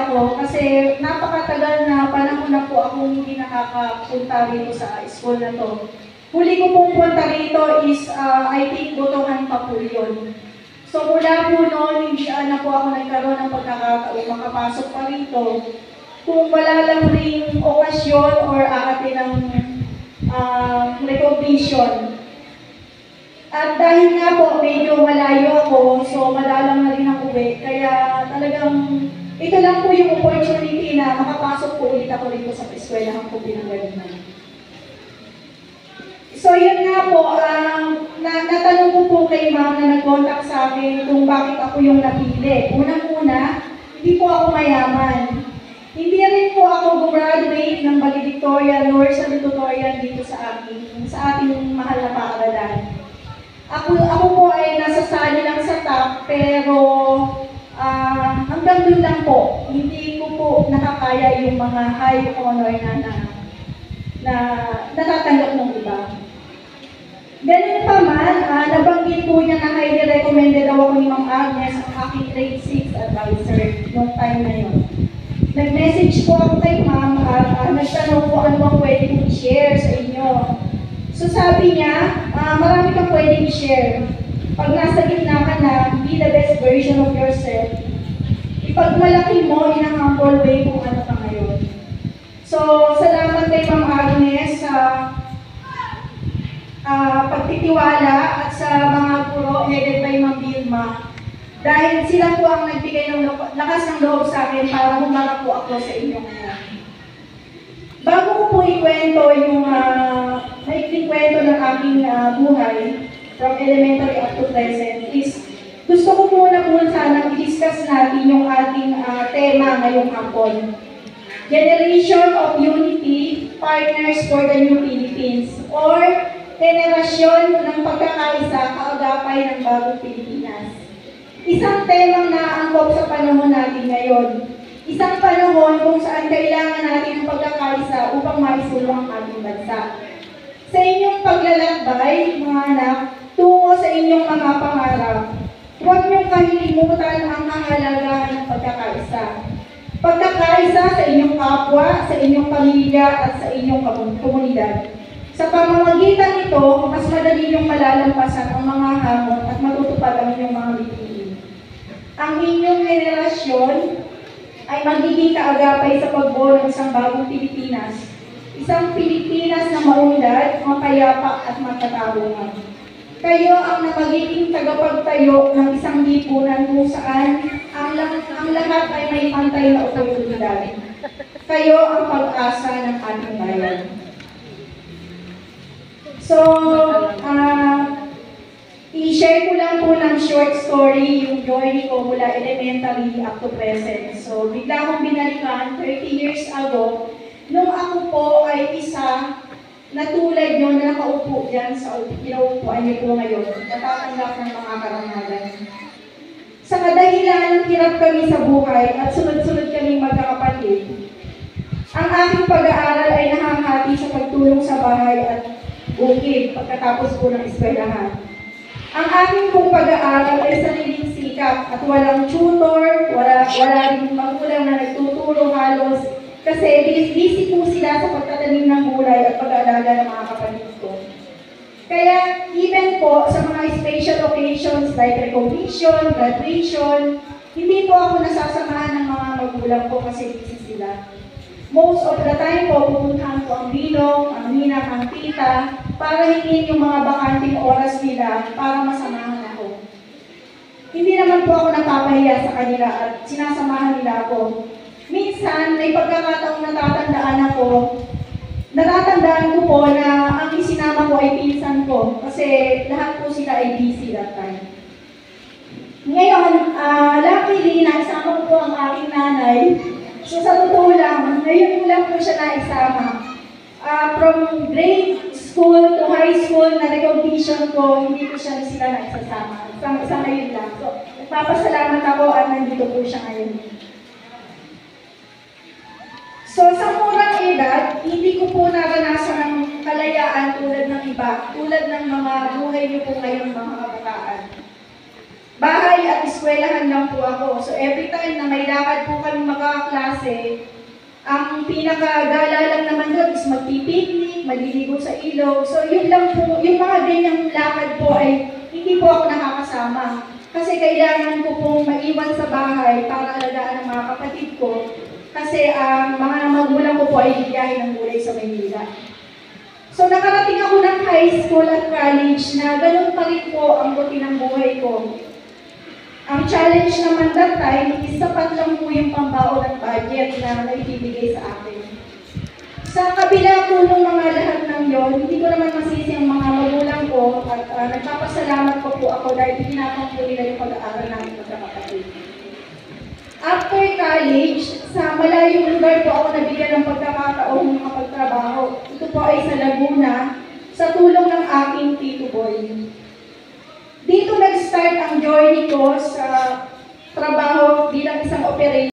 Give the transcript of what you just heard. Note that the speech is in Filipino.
ako kasi napakatagal na panahon na po akong hindi nakakapunta rito sa school na to. Huli ko pong punta rito is, I think, Botohan pa po yun. So mula po noon, hindi na po ako nagkaroon ng pagkakataon makapasok pa rito. Kung wala lang ring okasyon or aatin ng recognition. At dahil nga po, medyo malayo ako, so malalang na rin ang uwi. Kaya talagang, ito lang po yung opportunity na makapasok po ulit ako rito sa eskwelahan ko pinanggalingan. So yun nga po, natanong ko po kay ma'am na nag-contact sa akin kung bakit ako yung napili. Unang-una, hindi po ako mayaman. Hindi rin po ako gumraduate ng valedictorian nor salutatorian dito sa ating mahal na paaralan. Ako po ay nasasali lang sa top, pero hanggang doon lang po. Hindi ko po nakakaya yung mga high honor na natatanggap ng iba. Ganun pa man, nabanggit po niya na highly recommended daw ako ni Ma'am Agnes, ang aking grade 6 advisor noong time na yun. Nag-message po ako kay Ma'am at nagtanong po ano bang pwede kong i-share sa inyo. So sabi niya, marami kang pwedeng i-share. Pag nasa gitna ka na, be the best version of yourself. Ipagmalaki mo in a humble way kung ano ka ngayon. So, salamat kay Ma'am Agnes sa pagtitiwala at sa mga guro headed by Ma'am Vilma. Dahil sila po ang nagbigay ng lakas ng loob sa akin para humarap po ako sa inyo ngayon. Bago ko po ikwento yung maikling kwento ng aking buhay from elementary up to present is gusto ko muna po sana i-discuss natin yung ating tema ngayong hapon. Generation of Unity, Partners for the New Philippines, or Henerasyon ng Pagkakaisa, Kaagapay ng Bagong Pilipinas. Isang temang naangkop sa panahon natin ngayon. Isang panahon kung saan kailangan natin ng pagkakaisa upang maisulong ang ating bansa. Sa inyong paglalakbay, mga anak, tungo sa inyong mga pangarap, huwag niyong kahilimutan ang kahalagahan ng pagkakaisa. Pagkakaisa sa inyong kapwa, sa inyong pamilya, at sa inyong komunidad. Sa pamamagitan nito, mas madali niyong malalampasan ang mga hamon at matutupad ang inyong mga bituin. Ang inyong henerasyon ay magiging kaagapay sa pagbuo ng isang bagong Pilipinas. Isang Pilipinas na maunlad, mapayapa at magkatarungan. Kayo ang magiging tagapagtayo ng isang lipunan kung saan ang lahat ay may pantay na oportunidad. Kayo ang pag-asa ng ating bayan. So, i-share ko lang po ng short story yung journey ko mula elementary up to present. So, bigla akong binalikan 30 years ago, nung ako po ay isa na tulad nyo na nakaupo dyan sa pinaupuan niyo po ngayon, natatanggap ng mga karangalan. Sa kadahilan ng hirap kami sa buhay at sunod-sunod kaming magkakapatid, ang aking pag-aaral ay nahahati sa pagtulong sa bahay at bukid pagkatapos po ng eskwelahan. Ang aking pong pag-aaral ay sariling sikap at walang tutor, wala rin magulang na nagtuturo halos kasi busy po sila sa pagtatanim ng gulay at pag-aalaga ng mga kapatid ko. Kaya even po sa mga special occasions like recognition, graduation, hindi po ako nasasamahan ng mga magulang ko kasi busy sila. Most of the time po, pupuntahan ko ang ninong, ang ninang, ang tita, para hingin yung mga bakanting oras nila para masamahan ako. Hindi naman po ako napapahiya sa kanila at sinasamahan nila ako. Minsan, may pagkakataong natatandaan ko po na ang isinama ko ay pinsan ko kasi lahat po sila ay busy that time. Ngayon, luckily, naisama ko po ang aking nanay. So sa totoo lang, ngayon ko lang po siya naisama. From grade school to high school na recognition ko, hindi ko sila naisasama. Sa ngayon lang. So, nagpapasalamat ako at nandito po siya ngayon. So sa murang edad, hindi ko po naranasan ng kalayaan tulad ng iba, tulad ng mga buhay niyo po ngayon mga kabataan. bahay at eskwelahan lang po ako. So every time na may lakad po kami magkakaklase, ang pinakagala lang naman doon is magpipiknik, maliligo sa ilog. So yun lang po, yung mga ganyang lakad po ay hindi po ako nakakasama. Kasi kailangan ko pong maiwan sa bahay para alagaan ang mga kapatid ko. Kasi ang mga magulang ko po ay bibiyahe ng gulay sa Maynila. So nakarating ako ng high school at college na ganun pa rin po ang buti ng buhay ko. Ang challenge naman that time is sapat lang po yung pambao ng budget na naibibigay sa akin. Sa kabila po ng mga lahat ng yon, hindi ko naman masisi ang mga magulang ko at nagpapasalamat ko po ako dahil pinapang po nila yung pag-aaral namin magkakapatid. After college, sa malayong lugar po ako nabigyan ng pagkakataong makapagtrabaho. Ito po ay sa Laguna, sa tulong ng aking Tito Boy. Dito nag-start ang journey ko sa trabaho